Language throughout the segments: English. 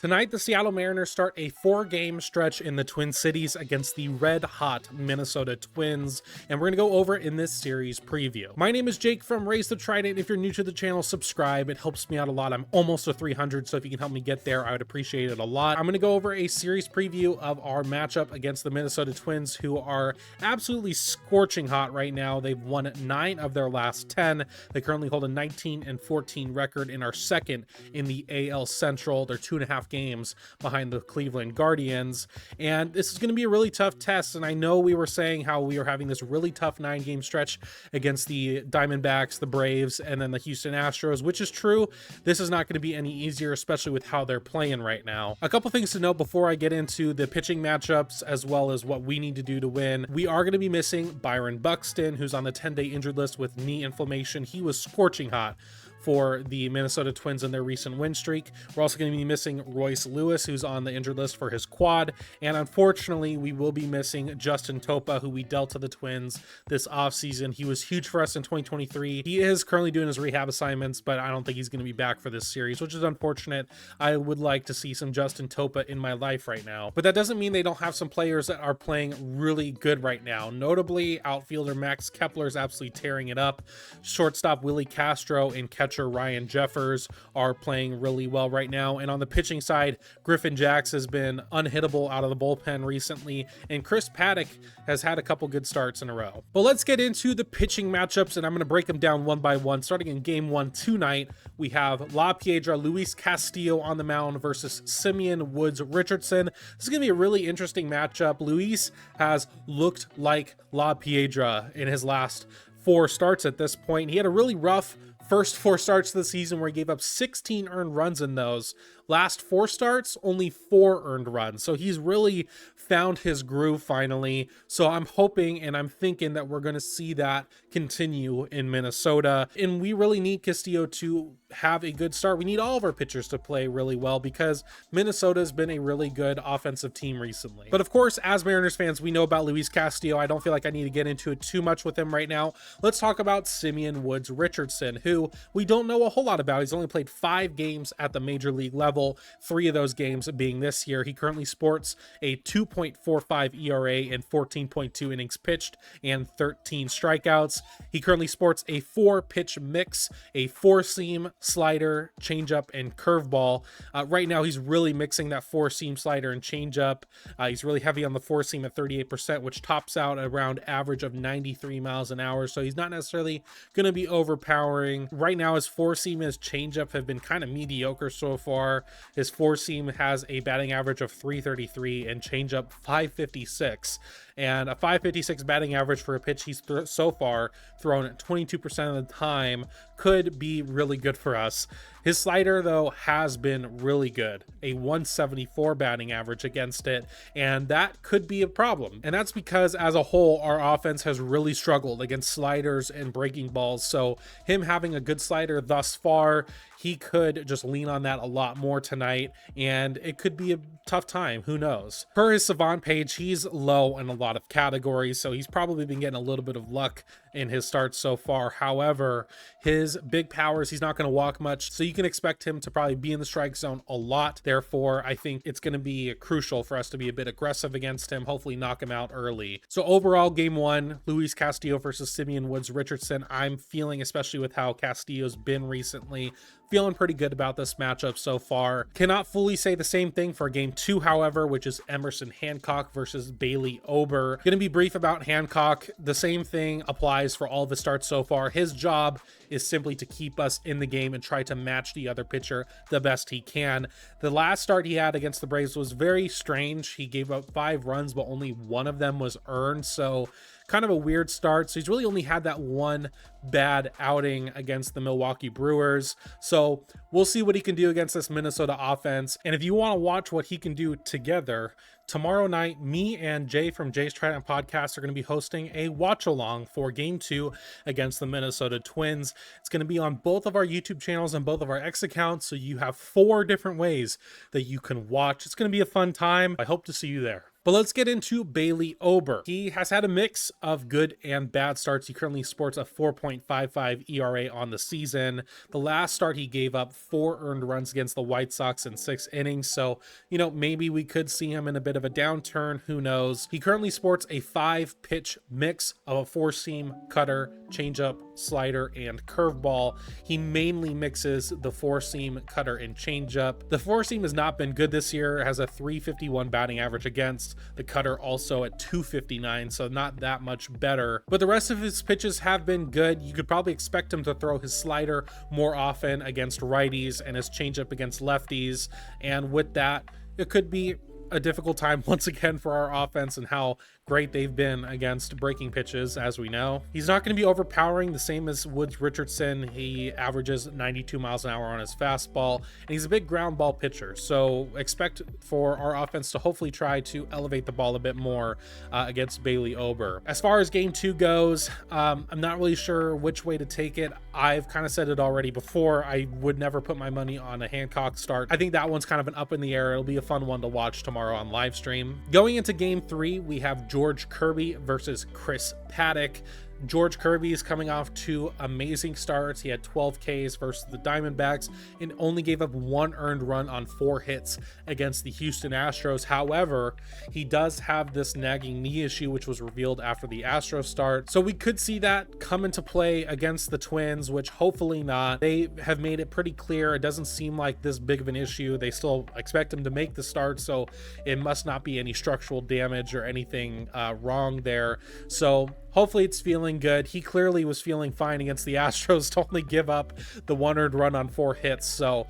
Tonight, the Seattle Mariners start a 4-game stretch in the Twin Cities against the red-hot Minnesota Twins, and we're going to go over in this series preview. My name is Jake from Raise the Trident. If you're new to the channel, subscribe. It helps me out a lot. I'm almost to 300, so if you can help me get there, I would appreciate it a lot. I'm going to go over a series preview of our matchup against the Minnesota Twins, who are absolutely scorching hot right now. They've won 9 of their last 10. They currently hold a 19-14 record and are second in the AL Central. They're 2.5 games behind the Cleveland Guardians, and this is going to be a really tough test. And I know we were saying how we were having this really tough 9-game stretch against the Diamondbacks, the Braves, and then the Houston Astros, which is true. This is not going to be any easier, especially with how they're playing right now. A couple things to note before I get into the pitching matchups as well as what we need to do to win. We are going to be missing Byron Buxton, who's on the 10-day injured list with knee inflammation. He was scorching hot for the Minnesota Twins in their recent win streak. We're also going to be missing Royce Lewis, who's on the injured list for his quad. And unfortunately, we will be missing Justin Topa, who we dealt to the Twins this offseason. He was huge for us in 2023. He is currently doing his rehab assignments, but I don't think he's going to be back for this series, which is unfortunate. I would like to see some Justin Topa in my life right now. But that doesn't mean they don't have some players that are playing really good right now. Notably, outfielder Max Kepler is absolutely tearing it up. Shortstop Willie Castro and catcher Ryan Jeffers are playing really well right now. And on the pitching side, Griffin Jax has been unhittable out of the bullpen recently, and Chris Paddack has had a couple good starts in a row. But let's get into the pitching matchups, and I'm going to break them down one by one. Starting in game 1 tonight, we have La Piedra Luis Castillo on the mound versus Simeon Woods Richardson. This is going to be a really interesting matchup. Luis has looked like La Piedra in his last 4 starts at this point. He had a really rough first 4 starts of the season where he gave up 16 earned runs in those. Last 4 starts, only 4 earned runs. So he's really found his groove finally. So I'm hoping and I'm thinking that we're going to see that continue in Minnesota. And we really need Castillo to have a good start. We need all of our pitchers to play really well because Minnesota's been a really good offensive team recently. But of course, as Mariners fans, we know about Luis Castillo. I don't feel like I need to get into it too much with him right now. Let's talk about Simeon Woods Richardson, who we don't know a whole lot about. He's only played 5 games at the major league level, 3 of those games being this year. He currently sports a 2.45 ERA and 14.2 innings pitched and 13 strikeouts. He currently sports a 4-pitch mix, a 4-seam, slider, changeup, and curveball. Right now, he's really mixing that 4-seam, slider, and changeup. He's really heavy on the 4-seam at 38%, which tops out around average of 93 miles an hour. So he's not necessarily going to be overpowering. Right now, his 4-seam and his changeup have been kind of mediocre so far. His 4-seam has a batting average of 333 and changeup 556. And a 556 batting average for a pitch he's so far thrown 22% of the time could be really good for us. His slider, though, has been really good, a 174 batting average against it, and that could be a problem. And that's because, as a whole, our offense has really struggled against sliders and breaking balls. So him having a good slider thus far, he could just lean on that a lot more tonight, and it could be a tough time. Who knows? Per his Savant page, he's low in a lot of categories, so he's probably been getting a little bit of luck in his starts so far. However, his big powers, he's not going to walk much, so you can expect him to probably be in the strike zone a lot. Therefore, I think it's going to be crucial for us to be a bit aggressive against him, hopefully knock him out early. So overall, game 1, Luis Castillo versus Simeon Woods Richardson. I'm feeling, especially with how Castillo's been recently, feeling pretty good about this matchup so far. Cannot fully say the same thing for game 2, however, which is Emerson Hancock versus Bailey Ober. Gonna be brief about Hancock. The same thing applies for all the starts so far. His job is simply to keep us in the game and try to match the other pitcher the best he can. The last start he had against the Braves was very strange. He gave up 5 runs, but only 1 of them was earned. So kind of a weird start. So he's really only had that 1 bad outing against the Milwaukee Brewers. So we'll see what he can do against this Minnesota offense. And if you want to watch what he can do together, tomorrow night, me and Jay from Jay's Trident Podcast are going to be hosting a watch along for game 2 against the Minnesota Twins. It's going to be on both of our YouTube channels and both of our X accounts. So you have 4 different ways that you can watch. It's going to be a fun time. I hope to see you there. But let's get into Bailey Ober. He has had a mix of good and bad starts. He currently sports a 4.55 ERA on the season. The last start he gave up 4 earned runs against the White Sox in 6 innings. So, maybe we could see him in a bit of a downturn. Who knows? He currently sports a 5-pitch mix of a 4-seam, cutter, changeup, slider, and curveball. He mainly mixes the 4-seam, cutter, and changeup. The 4-seam has not been good this year. It has a 351 batting average against. The cutter also at 259, so not that much better. But the rest of his pitches have been good. You could probably expect him to throw his slider more often against righties and his changeup against lefties. And with that, it could be a difficult time once again for our offense and how great they've been against breaking pitches, as we know. He's not going to be overpowering, the same as Woods Richardson. He averages 92 miles an hour on his fastball, and he's a big ground ball pitcher. So expect for our offense to hopefully try to elevate the ball a bit more against Bailey Ober. As far as game 2 goes, I'm not really sure which way to take it. I've kind of said it already before. I would never put my money on a Hancock start. I think that one's kind of an up in the air. It'll be a fun one to watch tomorrow on live stream. Going into game 3, we have George Kirby versus Chris Paddack. George Kirby is coming off 2 amazing starts. He had 12 Ks versus the Diamondbacks and only gave up 1 earned run on 4 hits against the Houston Astros. However, he does have this nagging knee issue, which was revealed after the Astros start. So we could see that come into play against the Twins, which hopefully not. They have made it pretty clear. It doesn't seem like this big of an issue. They still expect him to make the start, so it must not be any structural damage or anything wrong there. So hopefully it's feeling good. He clearly was feeling fine against the Astros to only give up the 1 earned run on 4 hits. So,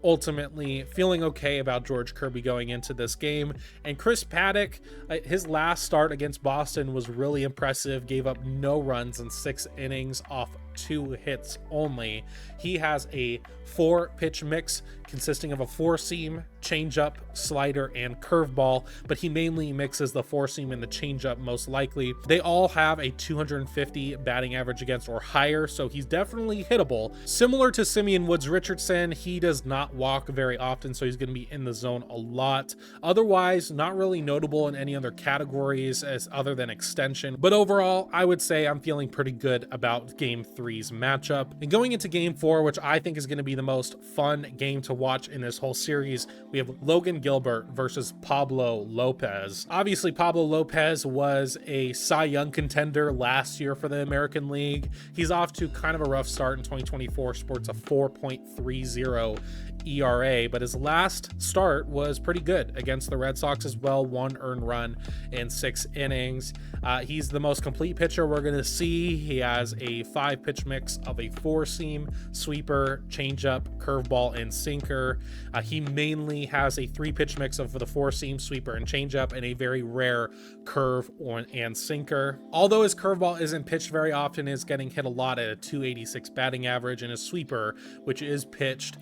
ultimately feeling okay about George Kirby going into this game. And Chris Paddack, his last start against Boston was really impressive. Gave up no runs in 6 innings off 2 hits only. He has a 4-pitch mix consisting of a 4-seam, changeup, slider, and curveball, but he mainly mixes the 4-seam and the changeup most likely. They all have a 250 batting average against or higher, so he's definitely hittable. Similar to Simeon Woods Richardson, he does not walk very often, so he's going to be in the zone a lot. Otherwise, not really notable in any other categories as other than extension, but overall, I would say I'm feeling pretty good about game 3's matchup. And going into game 4, which I think is going to be the most fun game to watch in this whole series, we have Logan Gilbert versus Pablo Lopez. Obviously, Pablo Lopez was a Cy Young contender last year for the American League. He's off to kind of a rough start in 2024, sports a 4.30 ERA, but his last start was pretty good against the Red Sox as well. 1 earned run in 6 innings. He's the most complete pitcher we're going to see. He has a 5-pitch mix of a 4-seam, sweeper, changeup, curveball, and sinker. He mainly has a 3-pitch mix of the 4-seam, sweeper, and changeup, and a very rare curve and sinker. Although his curveball isn't pitched very often, is getting hit a lot at a 286 batting average, and his sweeper, which is pitched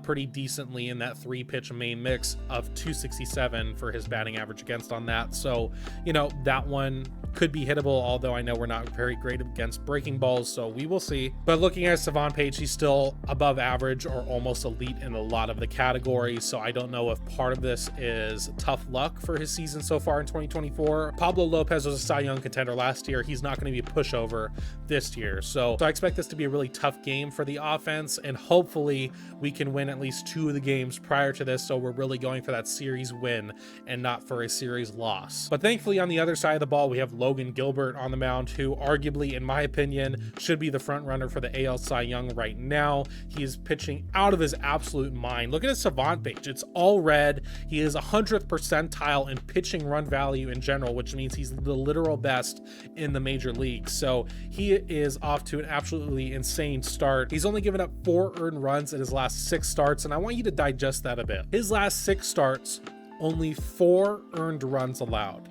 pretty decently in that 3-pitch main mix, of 267 for his batting average against on that. So, that one could be hittable, although I know we're not very great against breaking balls, so we will see. But looking at Savant page, he's still above average or almost elite in a lot of the categories, so I don't know if part of this is tough luck for his season so far in 2024. Pablo Lopez was a Cy Young contender last year. He's not going to be a pushover this year, so I expect this to be a really tough game for the offense, and hopefully we can win at least 2 of the games prior to this, so we're really going for that series win and not for a series loss. But thankfully, on the other side of the ball, we have Logan Gilbert on the mound, who arguably, in my opinion, should be the front runner for the AL Cy Young right now. He is pitching out of his absolute mind. Look at his Savant page. It's all red. He is 100th percentile in pitching run value in general, which means he's the literal best in the major leagues. So he is off to an absolutely insane start. He's only given up 4 earned runs in his last 6 starts, and I want you to digest that a bit. His last 6 starts, only 4 earned runs allowed.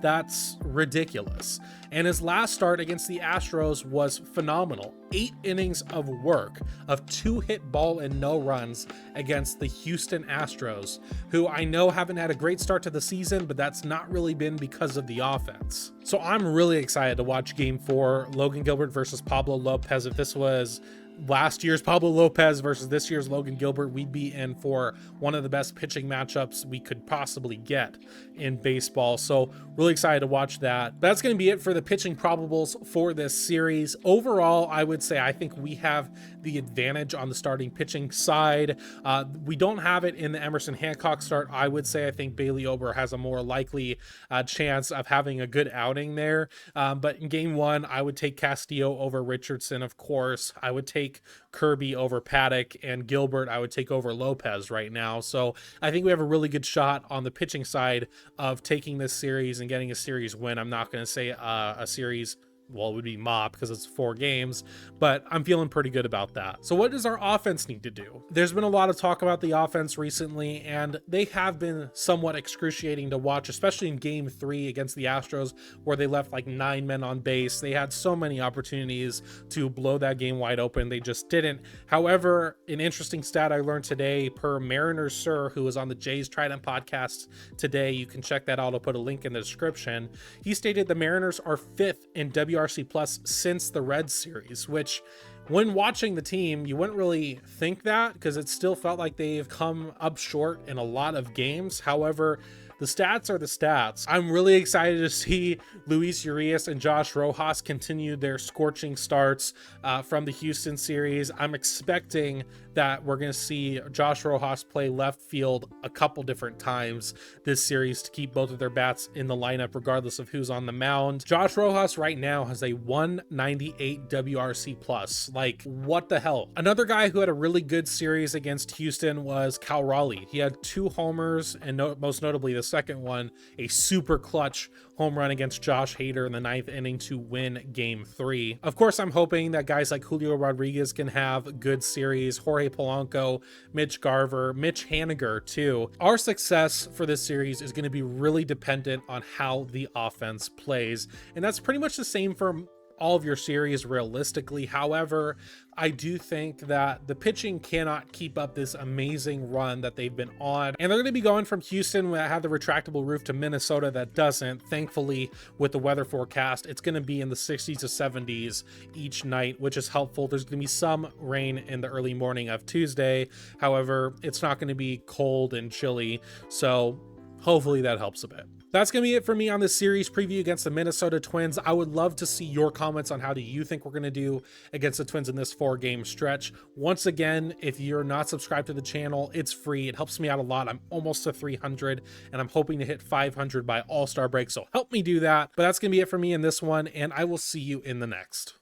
That's ridiculous. And his last start against the Astros was phenomenal. 8 innings of work of 2 hit ball and no runs against the Houston Astros, who I know haven't had a great start to the season, but that's not really been because of the offense. So I'm really excited to watch game 4, Logan Gilbert versus Pablo Lopez. If this was last year's Pablo Lopez versus this year's Logan Gilbert, we'd be in for one of the best pitching matchups we could possibly get in baseball. So really excited to watch that. That's going to be it for the pitching probables for this series. Overall, I would say I think we have the advantage on the starting pitching side. We don't have it in the Emerson Hancock start. I would say I think Bailey Ober has a more likely chance of having a good outing there. But in game one, I would take Castillo over Richardson, of course. I would take Kirby over Paddack, and Gilbert I would take over Lopez right now. So I think we have a really good shot on the pitching side of taking this series and getting a series win. I'm not going to say a series, well, it would be mop because it's 4 games, but I'm feeling pretty good about that. So what does our offense need to do? There's been a lot of talk about the offense recently, and they have been somewhat excruciating to watch, especially in game 3 against the Astros, where they left like 9 men on base. They had so many opportunities to blow that game wide open. They just didn't. However, an interesting stat I learned today per Mariners Sir, who was on the Jays Trident podcast today, you can check that out. I'll put a link in the description. He stated the Mariners are 5th in WRC plus since the Reds series, which when watching the team, you wouldn't really think that because it still felt like they've come up short in a lot of games. However, the stats are the stats. I'm really excited to see Luis Urias and Josh Rojas continue their scorching starts from the Houston series. I'm expecting that we're going to see Josh Rojas play left field a couple different times this series to keep both of their bats in the lineup regardless of who's on the mound. Josh Rojas right now has a 198 WRC plus. Like, what the hell? Another guy who had a really good series against Houston was Cal Raleigh. He had 2 homers, and most notably the second one, a super clutch home run against Josh Hader in the 9th inning to win game 3. Of course, I'm hoping that guys like Julio Rodriguez can have good series, Jorge Polanco, Mitch Garver, Mitch Haniger too. Our success for this series is going to be really dependent on how the offense plays, and that's pretty much the same for all of your series realistically. However, I do think that the pitching cannot keep up this amazing run that they've been on, and they're going to be going from Houston that had the retractable roof to Minnesota that doesn't. Thankfully, with the weather forecast, it's going to be in the 60s to 70s each night, which is helpful. There's going to be some rain in the early morning of Tuesday. However, it's not going to be cold and chilly, so hopefully that helps a bit. That's going to be it for me on this series preview against the Minnesota Twins. I would love to see your comments on how do you think we're going to do against the Twins in this 4-game stretch. Once again, if you're not subscribed to the channel, it's free. It helps me out a lot. I'm almost to 300, and I'm hoping to hit 500 by All-Star break, so help me do that. But that's going to be it for me in this one, and I will see you in the next.